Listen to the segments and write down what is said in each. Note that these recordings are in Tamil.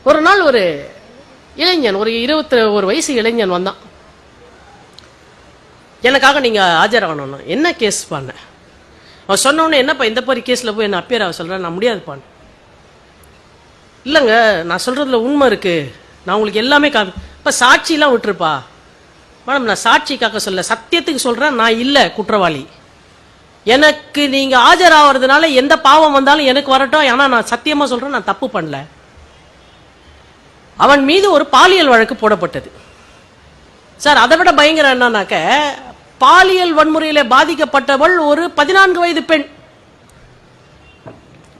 ஒரு நாள் ஒரு இளைஞன், ஒரு 21 வயசு இளைஞன் வந்தான். எனக்காக நீங்க ஆஜராகணும். என்ன கேஸ் பண்ண? அவன் சொன்னோன்னு, என்னப்பா இந்த மாதிரி கேஸ்ல போய் என்ன அப்பியர் ஆக சொல்றேன்? நான் முடியாதுப்பான். இல்லைங்க, நான் சொல்றதுல உண்மை இருக்கு, நான் உங்களுக்கு எல்லாமே இப்ப சாட்சியெல்லாம் விட்டுருப்பா. மேடம், நான் சாட்சிக்காக சொல்ல, சத்தியத்துக்கு சொல்றேன், நான் இல்லை குற்றவாளி. எனக்கு நீங்க ஆஜராகிறதுனால எந்த பாவம் வந்தாலும் எனக்கு வரட்டும், ஆனா நான் சத்தியமா சொல்றேன், நான் தப்பு பண்ணல. அவன் மீது ஒரு பாலியல் வழக்கு போடப்பட்டது சார். அதை விட பயங்கரம் என்னன்னாக்க, பாலியல் வன்முறையில பாதிக்கப்பட்டவள் ஒரு 14 வயது பெண்.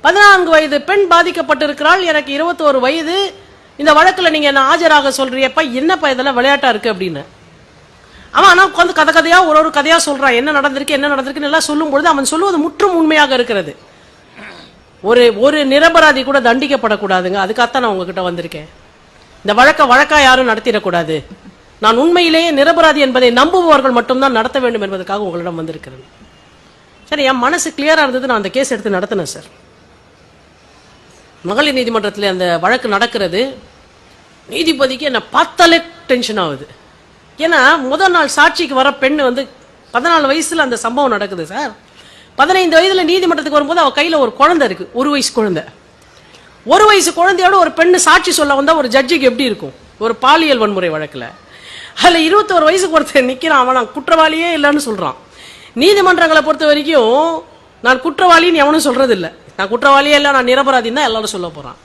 14 வயது பெண் பாதிக்கப்பட்டிருக்கிறாள். எனக்கு 21 வயது. இந்த வழக்குல நீங்க என்ன ஆஜராக சொல்றியப்ப, என்னப்பா இதெல்லாம் விளையாட்டா இருக்கு அப்படின்னு. அவன் ஆனா உட்காந்து கதை கதையா ஒரு கதையா சொல்றான். என்ன நடந்திருக்கு எல்லாம் சொல்லும் பொழுது அவன் சொல்லுவது முற்றும் உண்மையாக இருக்கிறது. ஒரு நிரபராதி கூட தண்டிக்கப்படக்கூடாதுங்க. அதுக்காகத்தான் நான் உங்ககிட்ட வந்திருக்கேன். இந்த வழக்கா யாரும் நடத்திடக்கூடாது. நான் உண்மையிலேயே நிரபராதி என்பதை நம்புபவர்கள் மட்டும்தான் நடத்த வேண்டும் என்பதற்காக உங்களிடம் வந்திருக்கிறேன். சரி, என் மனசு கிளியரா இருந்தது. நான் அந்த கேஸ் எடுத்து நடத்தினேன் சார். மகளிர் நீதிமன்றத்தில் அந்த வழக்கு நடக்கிறது. நீதிபதிக்கு என்ன பார்த்தாலே டென்ஷன் ஆகுது. ஏன்னா முதல் நாள் சாட்சிக்கு வர பெண் 14 வயசுல அந்த சம்பவம் நடக்குது சார். 15 வயதுல நீதிமன்றத்துக்கு வரும்போது அவ கையில ஒரு குழந்தை இருக்கு, 1 வயசு குழந்தை. 1 வயசு குழந்தையோட ஒரு பெண்ணு சாட்சி சொல்ல வந்தா ஒரு ஜட்ஜுக்கு எப்படி இருக்கும்? ஒரு பாலியல் வன்முறை வழக்குல அதுல 21 வயசுக்கு ஒருத்தர் நிக்கிறான். அவன் நான் குற்றவாளியே இல்லைன்னு சொல்றான். நீதிமன்றங்களை பொறுத்த வரைக்கும் நான் குற்றவாளின்னு எவனும் சொல்றது இல்லை. நான் குற்றவாளியே இல்லை, நான் நிரபராதின்னு தான் எல்லாரும் சொல்ல போறான்.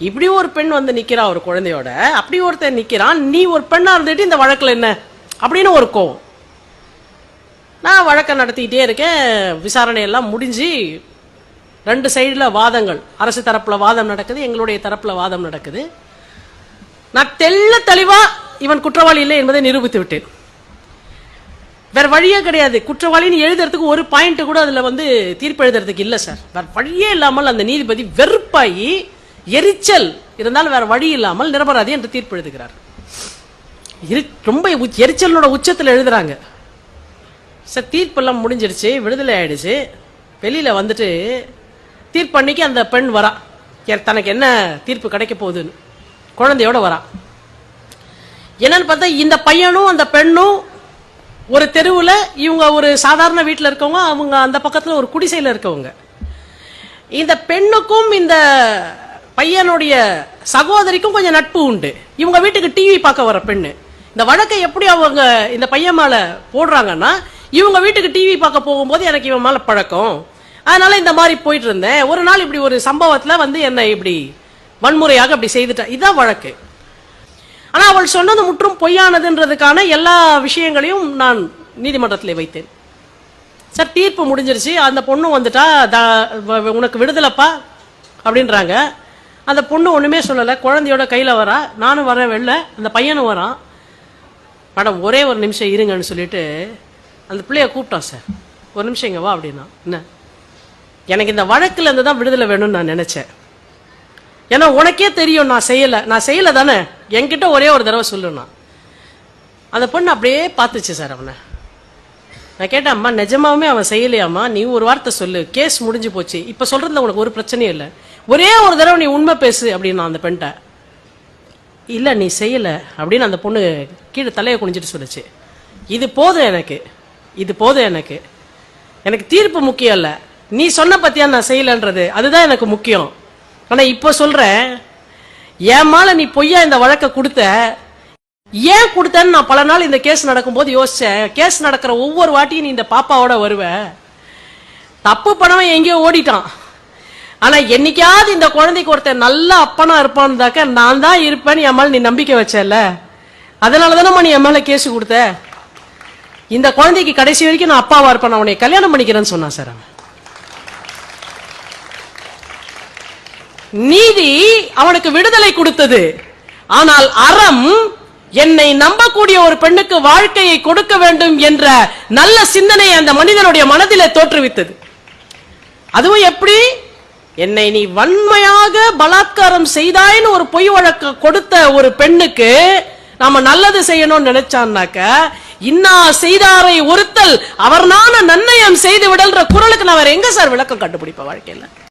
இப்படி ஒரு பெண் நிக்கிறா ஒரு குழந்தையோட, அப்படி ஒருத்தர் நிக்கிறான். நீ ஒரு பெண்ணா இருந்துட்டு இந்த வழக்குல என்ன அப்படின்னு ஒரு கோவம். நான் வழக்கை நடத்திக்கிட்டே இருக்கேன். விசாரணை எல்லாம் முடிஞ்சு 2 சைடுல வாதங்கள், அரசு தரப்புல வாதம் நடக்குது, எங்களுடைய தரப்புல வாதம் நடக்குது. நான் தெளிவா இவன் குற்றவாளி இல்லை என்பதை நிரூபித்து விட்டேன். வேற வழியே கிடையாது. குற்றவாளின்னு எழுதுறதுக்கு ஒரு பாயிண்ட் கூட அதுல தீர்ப்பு எழுதுறதுக்கு இல்ல சார். வேற வழியே இல்லாமல் அந்த நீதிபதி வெறுப்பாயி, எரிச்சல் இருந்தாலும் வேற வழி இல்லாமல் நிரபராதி என்று தீர்ப்பு எழுதுகிறார். ரொம்ப எரிச்சலோட உச்சத்தில் எழுதுறாங்க சார். தீர்ப்பெல்லாம் முடிஞ்சிடுச்சு, விடுதலை ஆயிடுச்சு. வெளியில தீர்ப்பு அன்னைக்கு அந்த பெண் வரா, தனக்கு என்ன தீர்ப்பு கிடைக்க போகுதுன்னு குழந்தையோட வரா. என்னன்னு பார்த்தா, இந்த பையனும் அந்த பெண்ணும் ஒரு தெருவுல, இவங்க ஒரு சாதாரண வீட்டில் இருக்கவங்க, அவங்க அந்த பக்கத்துல ஒரு குடிசையில இருக்கவங்க. இந்த பெண்ணுக்கும் இந்த பையனுடைய சகோதரிக்கும் கொஞ்சம் நட்பு உண்டு. இவங்க வீட்டுக்கு டிவி பார்க்க வர பெண்ணு. இந்த வழக்கை எப்படி அவங்க இந்த பையன் மேல போடுறாங்கன்னா, இவங்க வீட்டுக்கு டிவி பார்க்க போகும்போது எனக்கு இவன் மேல பழக்கம், அதனால இந்த மாதிரி போயிட்டு இருந்தேன். ஒரு நாள் இப்படி ஒரு சம்பவத்துல என்ன இப்படி வன்முறையாக இப்படி செய்துட்டா. இதான் வழக்கு. ஆனா அவள் சொன்னது முற்றும் பொய்யானதுன்றதுக்கான எல்லா விஷயங்களையும் நான் நீதிமன்றத்தில் வைத்தேன் சார். தீர்ப்பு முடிஞ்சிருச்சு. அந்த பொண்ணு வந்துட்டா, உனக்கு விடுதலைப்பா அப்படின்றாங்க. அந்த பொண்ணு ஒண்ணுமே சொல்லலை, குழந்தையோட கையில வரா. நானும் வரேன் வெளில, அந்த பையனும் வரான். மேடம் ஒரே ஒரு நிமிஷம் இருங்கன்னு சொல்லிட்டு அந்த பிள்ளைய கூப்பிட்டான் சார். ஒரு நிமிஷம் இங்க வா அப்படின்னா. என்ன, எனக்கு இந்த வழக்குல இருந்து தான் விடுதலை வேணும்னு நான் நினைச்சேன். ஏன்னா உனக்கே தெரியும் நான் செய்யல தானே, என்கிட்ட ஒரே ஒரு தடவை சொல்லுனா. அந்த பொண்ணு அப்படியே பார்த்துச்சு சார் அவனை. நான் கேட்டேன், அம்மா நிஜமாவே அவன் செய்யலையாம்மா, நீ ஒரு வார்த்தை சொல்லு, கேஸ் முடிஞ்சு போச்சு, இப்ப சொல்றதுல உனக்கு ஒரு பிரச்சனையும் இல்லை, ஒரே ஒரு தடவை நீ உண்மை பேசு அப்படின்னு அந்த பெண்கிட்ட. இல்ல நீ செய்யல அப்படின்னு அந்த பொண்ணு கீழே தலையை குனிஞ்சிட்டு சொல்லுச்சு. இது போதும் எனக்கு, எனக்கு தீர்ப்பு முக்கியம் இல்ல, நீ சொன்ன பத்தியா நான் செய்யலன்றது அதுதான் எனக்கு முக்கியம். ஆனா இப்ப சொல்றேன், என் மேல நீ பொய்யா இந்த வழக்க கொடுத்த, ஏன் கொடுத்தன்னு நான் பல நாள் இந்த கேஸ் நடக்கும் போது யோசிச்சேன். கேஸ் நடக்கிற ஒவ்வொரு வாட்டியும் நீ இந்த பாப்பாவோட வருவ, தப்பு பண்ணவன் எங்கேயோ ஓடிட்டான். ஆனா என்னைக்காவது இந்த குழந்தைக்கு ஒருத்தர் நல்ல அப்பனா இருப்பான்னு நான் தான் இருப்பேன்னு என் மேல நீ நம்பிக்கை வச்சல, அதனாலதானம்மா நீ என் மேல கேஸ் கொடுத்த. இந்த குழந்தைக்கு கடைசி வரைக்கும் நான் அப்பாவா இருப்பேன், உன்னை கல்யாணம் பண்ணிக்கிறேன்னு சொன்னான் சார். அவன் நீதி அவனுக்கு விடுதலை கொடுத்தது. ஆனால் அறம் என்னை நம்பக்கூடிய ஒரு பெண்ணுக்கு வாழ்க்கையை கொடுக்க வேண்டும் என்ற நல்ல சிந்தனை அந்த மனிதனுடைய மனதிலே தோற்றுவித்தது. அதுவும் எப்படி, என்னை நீ வன்மையாக பலாத்காரம் செய்தாயின்னு ஒரு பொய் வழக்கு கொடுத்த ஒரு பெண்ணுக்கு நாம நல்லது செய்யணும்னு நினைச்சான்னாக்க, இன்னா செய்தாரை ஒருத்தல் அவர் நான நன்னயம் செய்து விடல்ற குரலுக்கு நான் வேற எங்க சார் விளக்கம் கண்டுபிடிப்ப வாழ்க்கையில?